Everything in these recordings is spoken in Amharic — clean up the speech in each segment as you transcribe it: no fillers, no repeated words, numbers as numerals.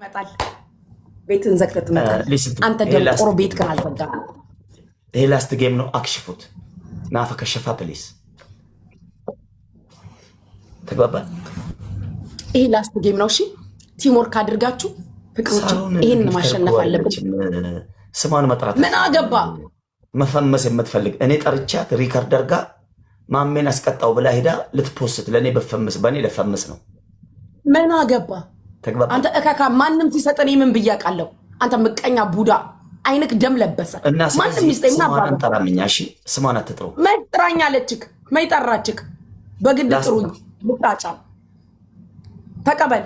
ይመጣል ቤትን ዘግተህ ትመጣለህ። አንተ ደንቆሮ ቤት ግን አልዘጋህም። ይሄ ላስት ጌም ነው። አክሽፉት ናፈ ከሸፋ ፕሊስ ተግባባን። ይሄ ላስት ጌም ነው። እሺ ቲምወርክ አድርጋችሁ ፍቅሮች ይሄን ማሸነፍ አለብን። ስሟን መጥራት ምን አገባ መፈመስ የምትፈልግ እኔ ጠርቻት ሪከርደር ጋር ማሜን አስቀጣው ብላ ሄዳ ልትፖስት ለእኔ በፈምስ በእኔ ለፈምስ ነው። ምን አገባ አንተ እካካ ማንም ሲሰጠን ምን ብያቃለሁ። አንተ ምቀኛ ቡዳ አይንክ ደም ለበሰ ማንም ይስጠኝ። ምን አባባ አንጠራምኛ። እሺ ስሟን አትጥሩ። መጥራኛለችክ መይጠራችክ በግድ ጥሩኝ። ልጣጫ ተቀበል።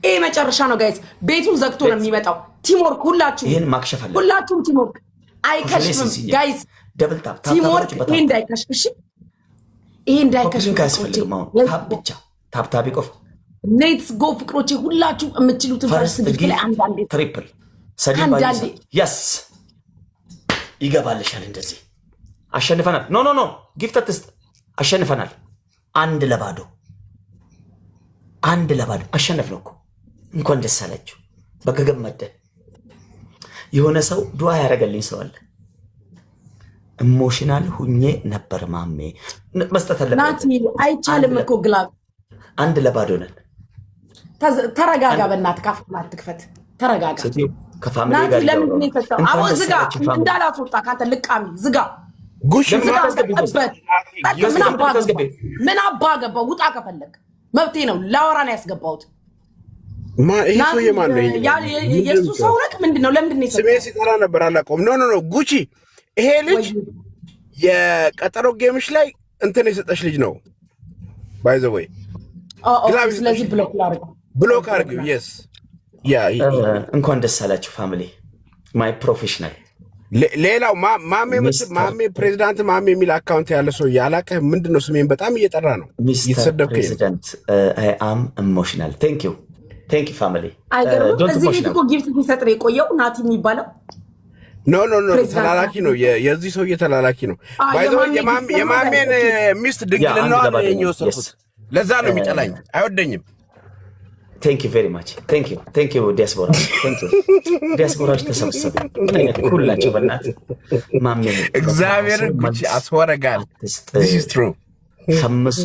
ይሄ መጨረሻ ነው ጋይስ። ቤቱን ዘግቶ ነው የሚመጣው። ቲምወርክ ሁላችሁ ይሄን ማክሸፍ አለ። ሁላችሁም ቲምወርክ አይከሽፍም ጋይስ። ደብል ታፕ ቲምወርክ ይሄ እንዳይከሽፍ። እሺ ይሄ እንዳይከሽፍ ታፕ ብቻ ታፕ ታፕ ይቆፍ። ሌትስ ጎ ፍቅሮቼ ሁላችሁ የምትችሉትን ፈርስት ጊፍት ላይ አንዳንዴ ትሪፕል ሰዲም ባይስ የስ ይገባልሻል። እንደዚህ አሸንፈናል። ኖ ኖ ኖ ጊፍት አትስጥ። አሸንፈናል። 1-0 1-0 አሸነፍነው እኮ። እንኳን ደስ አላችሁ። በገገመደ የሆነ ሰው ዱዓ ያደረገልኝ ሰው አለ። ኢሞሽናል ሁኜ ነበር ማሜ መስጠት አለበት። ናቲ አይቻልም እኮ ግላብ 1-0 ነን። ተረጋጋ በእናትህ ካፍህን አትክፈት። ተረጋጋ ከፋሚሊ ጋር ለምን ነው የፈታው? አዎ ዝጋ እንዳላስወጣ ካንተ ልቃሚ ዝጋ። ጉሽ ምን አባ ገባው? ውጣ ከፈለግ መብቴ ነው። ላወራ ነው ያስገባሁት። ይሄ ሰውዬ ማን ነው? የእሱ ሰው ነክ ምንድን ነው? ለምንድን ነው ስሜ ሲጠራ ነበር አላውቀውም። ኖ ኖ ኖ ጉቺ ይሄ ልጅ የቀጠሮ ጌምሽ ላይ እንትን የሰጠሽ ልጅ ነው። ባይ ዘ ወይ ስለዚህ ብሎክ አድርጊው። የስ ያ እንኳን ደስ አላችሁ ፋሚሊ ማይ ፕሮፌሽናል። ሌላው ማሜ ፕሬዚዳንት ማሜ የሚል አካውንት ያለ ሰው ያላቀህ ምንድን ነው? ስሜን በጣም እየጠራ ነው እየተሰደብክ። ፕሬዚዳንት አይ አም ኢሞሽናል ቴንክ ዩ ፋሚሊ። እዚህ ቤት እኮ ጊፍት ሲሰጥ ነው የቆየው ናቲ የሚባለው። ኖ ኖ ኖ ተላላኪ ነው። የዚህ ሰውዬ ተላላኪ ነው። ባይዘው የማሜን ሚስት ድንግልናዋን የወሰድኩት ለዛ ነው የሚጠላኝ፣ አይወደኝም። ቴንክ ዩ ቬሪ ማች ቴንክ ዩ ዲያስፖራ ቴንክ ዩ ዲያስፖራዎች ተሰብሰቡ። ምን አይነት ኩል ናቸው በእናትህ ማሜ እግዚአብሔር ጉቺ አስወረጋል። this is true ፈምስ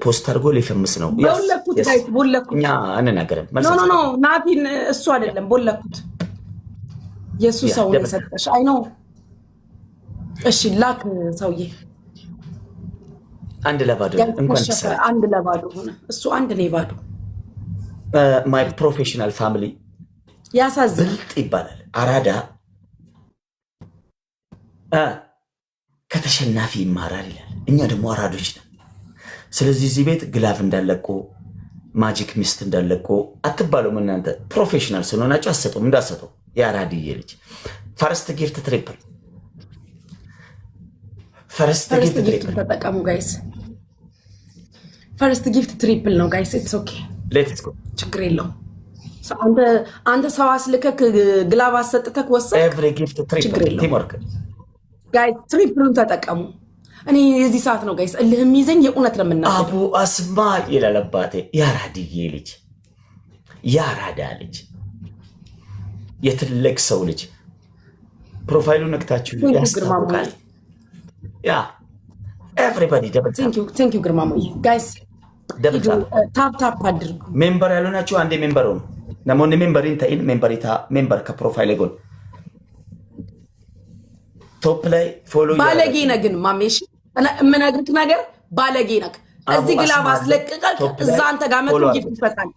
ፖስት አድርጎ ሊፈምስ ነው። ቦለኩት እኛ አንናገርም። ኖ ኖ ናቲን እሱ አይደለም ቦለኩት፣ የእሱ ሰው ነው የሰጠሽ። አይ ነው እሺ ላክ ሰውዬ 1-0 እንኳን ተሰራ 1-0 ሆነ። እሱ 1-0 ማይ ፕሮፌሽናል ፋሚሊ ያሳዝን ብልጥ ይባላል። አራዳ ከተሸናፊ ይማራል ይላል። እኛ ደግሞ አራዶች ነን። ስለዚህ እዚህ ቤት ግላፍ እንዳለቆ ማጂክ ሚስት እንዳለቆ አትባሉም። እናንተ ፕሮፌሽናል ስለሆናችሁ አሰጡም እንዳሰጠው የአራድዬ ልጅ ፈርስት ጊፍት ትሪፕል ፈርስት ጊፍት ተጠቀሙ ጋይስ። ፈርስት ጊፍት ትሪፕል ነው ጋይስ። ኢትስ ኦኬ ሌትስ ጎ ችግር የለውም። አንተ ሰው አስልከክ ግላብ አሰጥተክ ወሰድክ። ኤቭሪ ጊፍት ትሪፕል ቲምወርክ ጋይስ ትሪፕሉን ተጠቀሙ። እኔ የዚህ ሰዓት ነው ጋይስ እልህ የሚይዘኝ የእውነት ለምናገር። አቡ አስማ ይላል አባቴ። የአራድዬ ልጅ የአራዳ ልጅ የትልቅ ሰው ልጅ ፕሮፋይሉ ነክታችሁ ያስታውቃል። ያ ኤቭሪባዲ ደብል ቴንክ ዩ ግርማ ሞይ ጋይስ ደብል ታፕ አድርጉ። ሜምበር ያልሆናችሁ አንዴ ሜምበር ሆኑ። ነሞን ሜምበሪን ተይን ሜምበር ከፕሮፋይል ጎን ቶፕ ላይ ፎሎ ባለጌ ነህ ግን ማሜሽ የምነግርህ ነገር ባለጌ ነህ። እዚህ ግላብ አስለቅቀህ እዛ አንተ ጋር መጥቶ ጊፍት ይፈታል።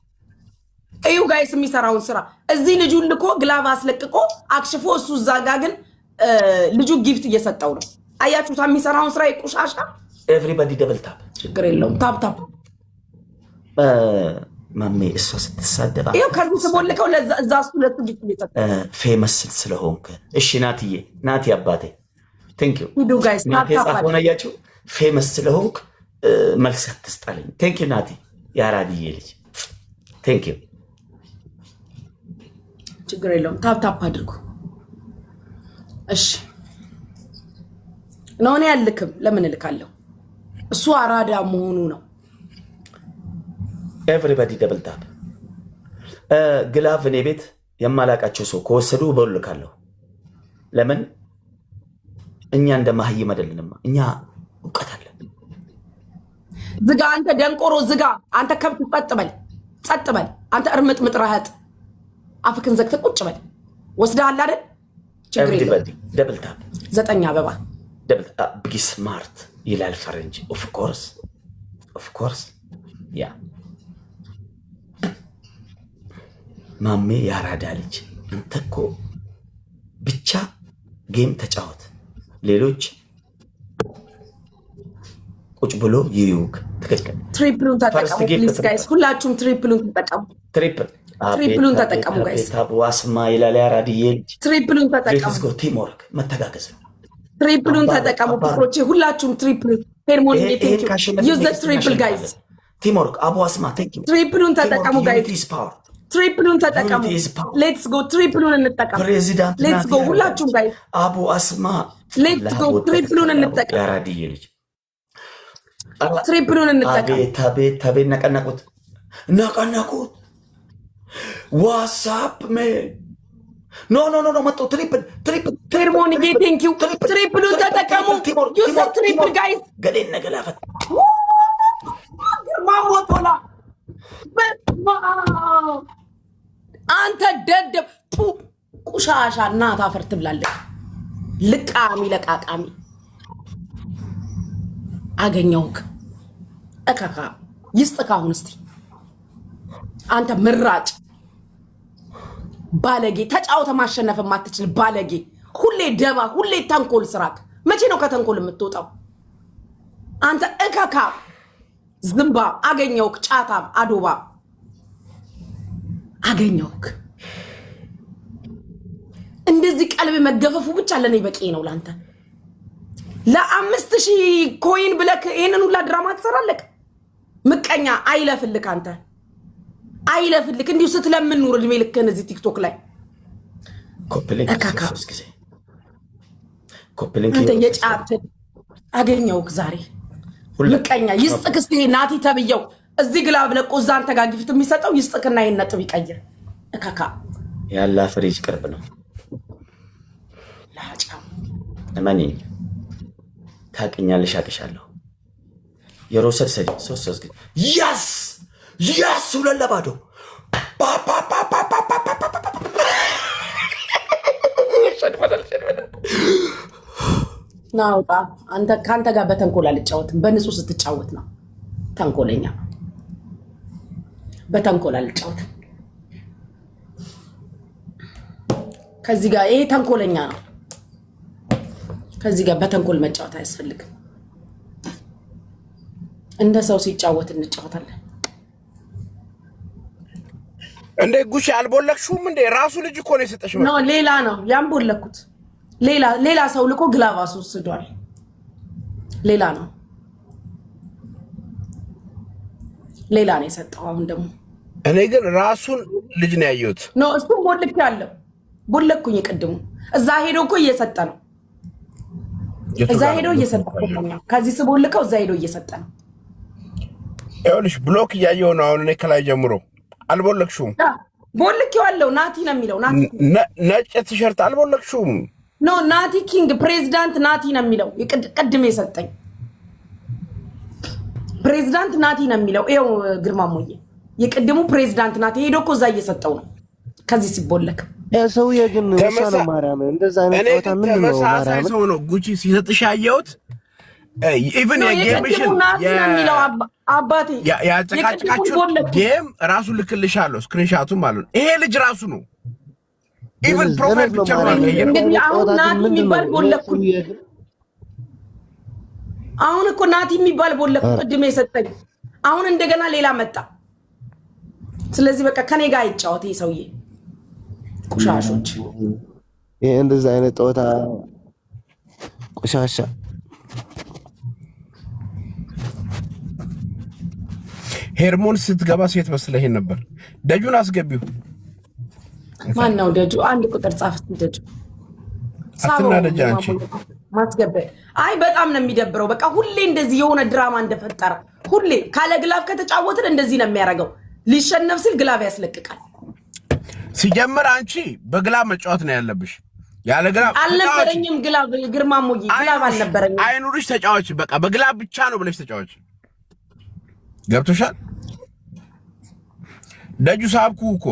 እዩ ጋይስ የሚሰራውን ስራ እዚህ ልጁን ልኮ ግላብ አስለቅቆ አክሽፎ እሱ እዛ ጋር ግን ልጁ ጊፍት እየሰጠው ነው። አያችሁታ የሚሰራውን ስራ ይቆሻሻ። ኤቭሪባዲ ደብል ታፕ ችግር የለውም። ታፕ ማሜ እሷ ስትሳደባ ይኸው ከዚህ ስቦልከው እዛ እሱ ለሱ ጊፍት እየሰጠ ፌመስ ስለሆንክ እሺ ናትዬ ናቲ አባቴ ቴንክ ዩ ሂዱ ጋይስ ታፕ ሆነ ያችሁ ፌመስ ስለሆንክ መልስ አትስጣለኝ። ቴንክ ዩ ናቲ የአራድዬ ልጅ ቴንክ ዩ ችግር የለውም። ታፕ አድርጉ እሺ። ነው እኔ አልልክም። ለምን እልካለሁ? እሱ አራዳ መሆኑ ነው። ኤቭሪባዲ ደብል ታፕ ግላቭ እኔ ቤት የማላቃቸው ሰው ከወሰዱ በልካለሁ። ለምን እኛ እንደማህይም አይደለንም። እኛ እውቀት አለን። ዝጋ አንተ ደንቆሮ ዝጋ አንተ ከብት ጸጥ በል አንተ እርምጥምጥ ረህጥ አፍክን ዘግተህ ቁጭ በል። ወስደሃል አይደል? ችግር የለም። ደብል ታፕ 9 አበባ ደብል ታፕ ቢ ስማርት ይላል ፈረንጅ። ኦፍ ኮርስ ያ ማሜ ያራዳ ልጅ አንተ እኮ ብቻ ጌም ተጫወት፣ ሌሎች ቁጭ ብሎ ይዩክ። ትክክል። ትሪፕሉን ተጠቀሙ ፕሊዝ ጋይስ፣ ሁላችሁም ትሪፕሉን ተጠቀሙ። ትሪፕሉን ተጠቀሙ ጋይስ። ዋስማ ይላል ያራድዬ ልጅ። ትሪፕሉን ተጠቀሙ። ቲምወርክ መተጋገዝ ነው። ትሪፕሉን ተጠቀሙ ፍቅሮቼ፣ ሁላችሁም ትሪፕሉን። ሄርሞን ቴንክ ዩ ዩዝ ዘ ትሪፕል ጋይስ። ቲምወርክ አቡ ዋስማ ቴንክ ዩ። ትሪፕሉን ተጠቀሙ ጋይስ። ትሪፕሉን ተጠቀሙ። ሌትስ ጎ ትሪፕሉን እንጠቀም። ፕሬዚዳንት ሌትስ ጎ ሁላችሁም ጋይስ። አቡ አስማ ሌትስ ጎ ትሪፕሉን እንጠቀም። ያራድዬ ልጅ ትሪፕሉን እንጠቀም። አቤት ነቀነቁት። ዋትስአፕ ኖ መጡ። ትሪፕል ሄርሞን ቴንክ ዩ። ትሪፕሉን ተጠቀሙ። ዩዝ ዘ ትሪፕል ጋይስ። ገዴን ነገላፈት ግርማ ሞቶላ አንተ ደደብ ቁሻሻ እናት አፈር ትብላለች። ልቃሚ ለቃቃሚ አገኘውክ እካካ ይስጥካ። አሁን እስቲ አንተ ምራጭ ባለጌ ተጫውተ ማሸነፍ የማትችል ባለጌ፣ ሁሌ ደባ፣ ሁሌ ተንኮል ስራክ። መቼ ነው ከተንኮል የምትወጣው አንተ እካካ ዝምባ? አገኘውክ ጫታም አዶባ አገኘውክ። እንደዚህ ቀልብ መገፈፉ ብቻ ለኔ በቂ ነው ላንተ። ለ5000 ኮይን ብለክ ይሄንን ሁላ ድራማ ትሰራለክ። ምቀኛ አይለፍልክ፣ አንተ አይለፍልክ። እንዲሁ ስትለምን ኑር እድሜ ልክህን እዚህ ቲክቶክ ላይ አንተ የጫት አገኘውክ ዛሬ ምቀኛ። ይስጥክ እስቲ ናቲ ተብየው እዚህ ግላብ ለቆ እዛ አንተ ጋር ግፍት የሚሰጠው ይስጥክና ይሄን ነጥብ ይቀይር። እካካ ያላ ፍሪጅ ቅርብ ነው ላጫ እመኚኝ። ታውቂኛለሽ፣ አቅሻለሁ። የሮሰድ ሰዲ ሶስት ግን ያስ ሁለት ለባዶ ናውጣ። አንተ ካንተ ጋር በተንኮል አልጫወትም። በንጹህ ስትጫወት ነው ተንኮለኛ። በተንኮል አልጫወትም። ከዚህ ጋር ይሄ ተንኮለኛ ነው። ከዚህ ጋር በተንኮል መጫወት አያስፈልግም። እንደ ሰው ሲጫወት እንጫወታለን። እንደ ጉሽ አልቦለክሹም እንደ ራሱ ልጅ እኮ ነው የሰጠሽ ነው። ሌላ ነው ያምቦለኩት። ሌላ ሰው ልኮ ግላባስ ወስዷል። ሌላ ነው የሰጠው። አሁን ደግሞ እኔ ግን ራሱን ልጅ ነው ያየሁት። ነው እሱ ቦልክ ያለው ቦለኩኝ። ቅድሙ እዛ ሄዶ እኮ እየሰጠ ነው። እዛ ሄዶ እየሰጠ ነው። ከዚህ ስቦልከው እዛ ሄዶ እየሰጠ ነው። ይኸውልሽ ብሎክ እያየሁ ነው አሁን። እኔ ከላይ ጀምሮ አልቦለክሹም። ቦልኬዋለሁ። ናቲ ነው የሚለው። ናቲ ነጭ ቲሸርት አልቦለክሹም። ኖ ናቲ ኪንግ ፕሬዚዳንት ናቲ ነው የሚለው። ቅድም የሰጠኝ ፕሬዚዳንት ናቲ ነው የሚለው። ይኸው ግርማ ሞዬ የቅድሙ ፕሬዚዳንት ናቲ ሄዶ እኮ እዛ እየሰጠው ነው። ከዚህ ሲቦለክ ሰውዬ ግን ወሰነ ማርያም እንደዛ አይነት ቦታ ምን ነው? ተመሳሳይ ሰው ነው ጉቺ ሲሰጥሽ ያየሁት። ኢቭን የጌምሽን የሚለው አባቴ ያጨቃጨቃችሁ ጌም ራሱ ልክልሻለሁ፣ ስክሪንሻቱ ማለት ነው። ይሄ ልጅ ራሱ ነው። ኢቭን ፕሮፋይል ፒክቸር ነው። አሁን ናቲ የሚባል ቦለኩኝ። አሁን እኮ ናቲ የሚባል ቦለኩ ቅድም የሰጠኝ። አሁን እንደገና ሌላ መጣ። ስለዚህ በቃ ከኔ ጋር አይጫወት ይሄ ሰውዬ። ቁሻሾች ይሄ እንደዛ አይነት ጦታ ቁሻሻ። ሄርሞን ስትገባ ሴት መስለህ ነበር። ደጁን አስገቢው። ማን ነው ደጁ? አንድ ቁጥር ጻፍ። ደጁ አትና ደጅ አንቺ ማስገበ። አይ በጣም ነው የሚደብረው። በቃ ሁሌ እንደዚህ የሆነ ድራማ እንደፈጠረ ሁሌ ካለ ግላፍ ከተጫወትን እንደዚህ ነው የሚያደርገው። ሊሸነፍ ሲል ግላፍ ያስለቅቃል። ሲጀምር አንቺ በግላብ መጫወት ነው ያለብሽ። ያለ ግላብ አልነበረኝም። ግላብ ግርማሞዬ ግላብ አልነበረኝም። አይኑርሽ ተጫዋች በቃ በግላብ ብቻ ነው ብለሽ ተጫዋች። ገብቶሻል? ደጁ ሳብኩ እኮ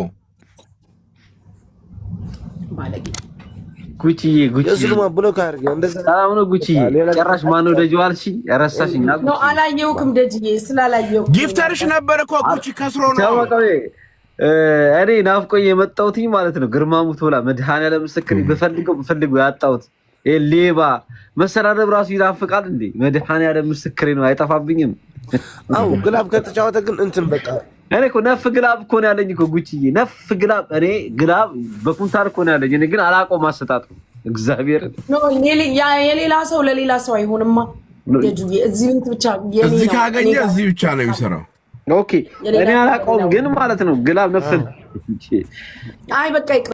ባለጌ ጉቺዬ እሱማ ብሎክ አድርጌ እንደዛ አሁን ጉቺዬ ጭራሽ ማነው ደጁ አልሽ? ያረሳሽኝ አልኩ ነው። አላየሁክም ደጅዬ ስላላየሁ ጊፍተርሽ ነበር እኮ ጉቺ ከስሮ ነው ታወቀው። እኔ ናፍቆኝ የመጣሁት ማለት ነው። ግርማሙት ብላ መድኃኒዓለም ምስክር በፈልገው ያጣሁት ሌባ መሰራረብ ራሱ ይናፍቃል እንዴ! መድኃኒዓለም ምስክሬ ነው፣ አይጠፋብኝም። አው ግላብ ከተጫወተ ግን እንትን በቃ እኔ እኮ ነፍ ግላብ እኮ ነው ያለኝ እኮ ጉቺዬ፣ ነፍ ግላብ። እኔ ግላብ በኩንታል እኮ ነው ያለኝ። እኔ ግን አላውቀውም አሰጣጡ። እግዚአብሔር ነው የሌላ ሰው ለሌላ ሰው አይሆንማ። ደጁዬ እዚህ ቤት ብቻ የኔ እዚህ ካገኘ እዚህ ብቻ ነው የሚሰራው። ኦኬ እኔ አላውቀውም ግን ማለት ነው ግላብ ነፍ። አይ በቃ